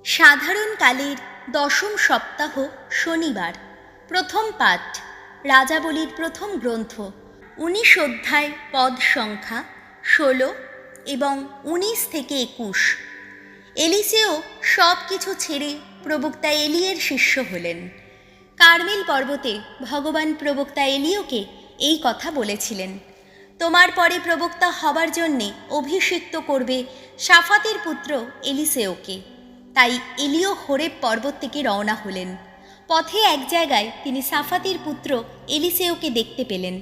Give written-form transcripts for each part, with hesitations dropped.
সাধারণকালের দশম সপ্তাহ শনিবার। প্রথম পাঠ রাজাবলীর প্রথম গ্রন্থ, 19 অধ্যায়, পদ সংখ্যা 16 এবং 19 থেকে 21। এলিসেও সব কিছু ছেড়ে প্রবক্তা এলিয়ের শিষ্য হলেন। কার্মেল পর্বতে ভগবান প্রবক্তা এলিয়কে এই কথা বলেছিলেন, তোমার পরে প্রবক্তা হবার জন্যে অভিষিক্ত করবে শাফাতের পুত্র এলিসেওকে। তাই এলিয় হোরেব পর্বত থেকে রওনা হলেন। পথে এক জায়গায় তিনি শাফাতের পুত্র এলিসেওকে দেখতে পেলেন।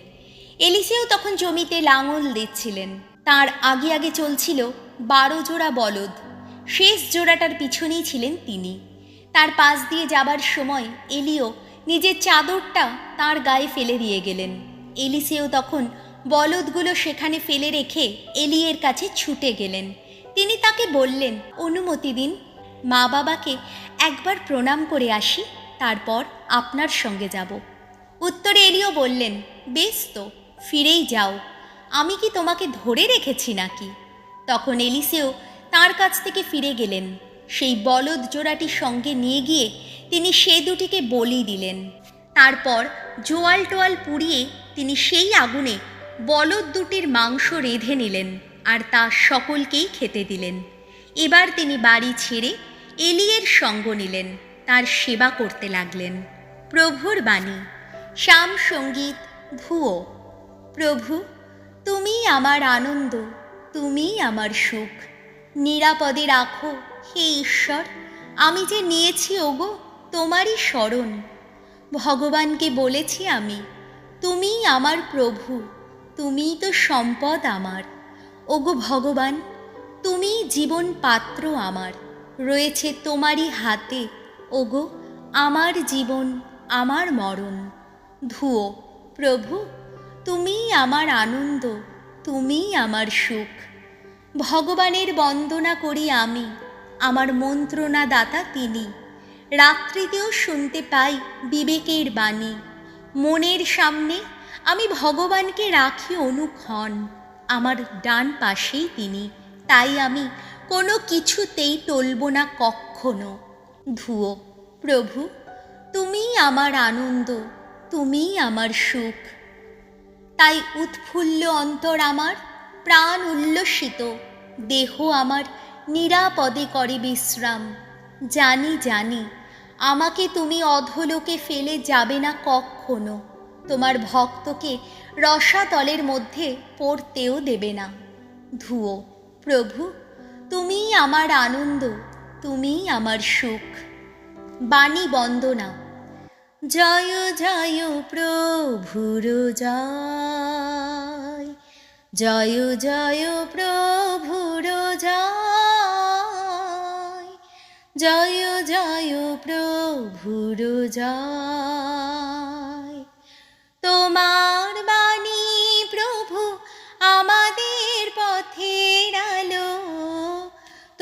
এলিসেও তখন জমিতে লাঙল দিচ্ছিলেন। তার আগে আগে চলছিল 12 জোড়া বলদ। শেষ জোড়াটার পিছনেই ছিলেন তিনি। তার পাশ দিয়ে যাবার সময় এলিয় নিজের চাদরটা তার গায়ে ফেলে দিয়ে গেলেন। এলিসেও তখন বলদগুলো সেখানে ফেলে রেখে এলিয়ের কাছে ছুটে গেলেন। তিনি তাকে বললেন, অনুমতি দিন, মা বাবাকে একবার প্রণাম করে আসি, তারপর আপনার সঙ্গে যাব। উত্তরে এলিয় বললেন, বেশ তো, ফিরেই যাও, আমি কি তোমাকে ধরে রেখেছি নাকি? তখন এলিসেও তার কাছ থেকে ফিরে গেলেন। সেই বলদ জোড়াটি সঙ্গে নিয়ে গিয়ে তিনি সে দুটিকে বলি দিলেন। তারপর জোয়াল টোয়াল পুড়িয়ে তিনি সেই আগুনে বলদ দুটির মাংস রেঁধে নিলেন আর তা সকলকেই খেতে দিলেন। এবার তিনি বাড়ি ছেড়ে এলিয়ের সঙ্গ নিলেন, তার সেবা করতে লাগলেন। প্রভুর বাণী। শ্যাম সঙ্গীত ভুয়ো। প্রভু, তুমিই আমার আনন্দ, তুমিই আমার সুখ। নিরাপদে রাখো হে ঈশ্বর, আমি যে নিয়েছি ওগো তোমারই শরণ। ভগবানকে বলেছি আমি, তুমিই আমার প্রভু, তুমিই তো সম্পদ আমার। ওগো ভগবান, তুমিই জীবন পাত্র আমার, রয়েছে তোমারই হাতে। ওগো আমার জীবন, আমার মরণ। ধুয়ো। প্রভু, তুমিই আমার আনন্দ, তুমিই আমার সুখ। ভগবানের বন্দনা করি আমি, আমার মন্ত্রণা দাতা তিনি। রাত্রিতেও শুনতে পাই বিবেকের বাণী। মনের সামনে আমি ভগবানকে রাখি অনুক্ষণ, আমার ডান পাশেই তিনি, তাই আমি কোনো কিছুতেই টলব না কখনো। ধুয়ো। প্রভু, তুমিই আমার আনন্দ, তুমিই আমার সুখ। তাই উৎফুল্ল অন্তর আমার, প্রাণ উল্লসিত, দেহ আমার নিরাপদে করে বিশ্রাম। জানি জানি আমাকে তুমি অধোলোকে ফেলে যাবে না কখনো, তোমার ভক্তকে রসাতলের মধ্যে পড়তেও দেবে না। ধুয়ো। প্রভু, তুমিই আমার আনন্দ, তুমিই আমার সুখ। বাণী বন্দনা। জয় জয় প্রভুর জয়, জয় জয় প্রভুর জয়, জয় জয় প্রভুর জয়। তোমার বাণী প্রভু আমাদের পথের আলো,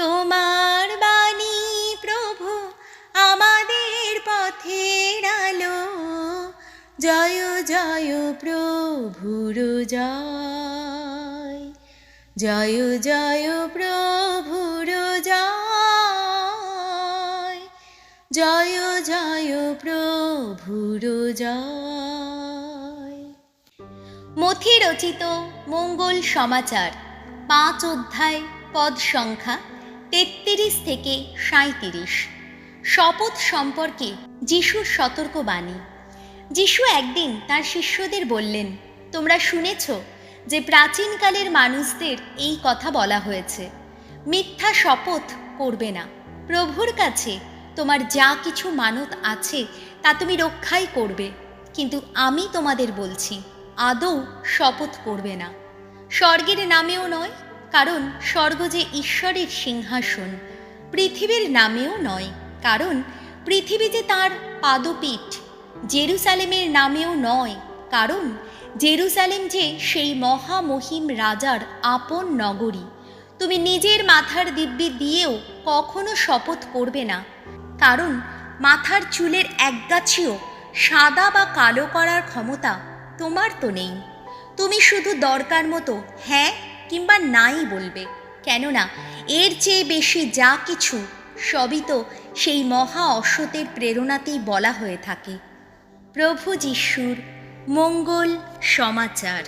তোমার বাণী প্রভু আমাদের পথের আলো। জয় জয় প্রভুর জয়, জয় জয় প্রভুর জয়, জয় জয় প্রভুর জয়। মথি রচিত মঙ্গল সমাচার, 5 অধ্যায়, পদ সংখ্যা 33 থেকে 37। শপথ সম্পর্কে যিশুর সতর্কবাণী। যিশু একদিন তার শিষ্যদের বললেন, তোমরা শুনেছ যে প্রাচীনকালের মানুষদের এই কথা বলা হয়েছে, মিথ্যা শপথ করবে না। প্রভুর কাছে তোমার যা কিছু মানত আছে তা তুমি রক্ষাই করবে, কিন্তু আমি তোমাদের বলছি, আদৌ শপথ করবে না। স্বর্গের নামেও নয়, কারণ স্বর্গ যে ঈশ্বরের সিংহাসন। পৃথিবীর নামেও নয়, কারণ পৃথিবী যে তাঁর পাদপীঠ। জেরুসালেমের নামেও নয়, কারণ জেরুসালেম যে সেই মহামহিম রাজার আপন নগরী। তুমি নিজের মাথার দিব্যি দিয়েও কখনো শপথ করবে না, কারণ মাথার চুলের একগাছিও সাদা বা কালো করার ক্ষমতা তোমার তো নেই। তুমি শুধু দরকার মতো হ্যাঁ কিংবা নাই বলবে, কেননা এর চেয়ে বেশি যা কিছু সবই তো সেই মহা অশ্বতের প্রেরণাতেই বলা হয়ে থাকে। প্রভু যিশুর মঙ্গল সমাচার।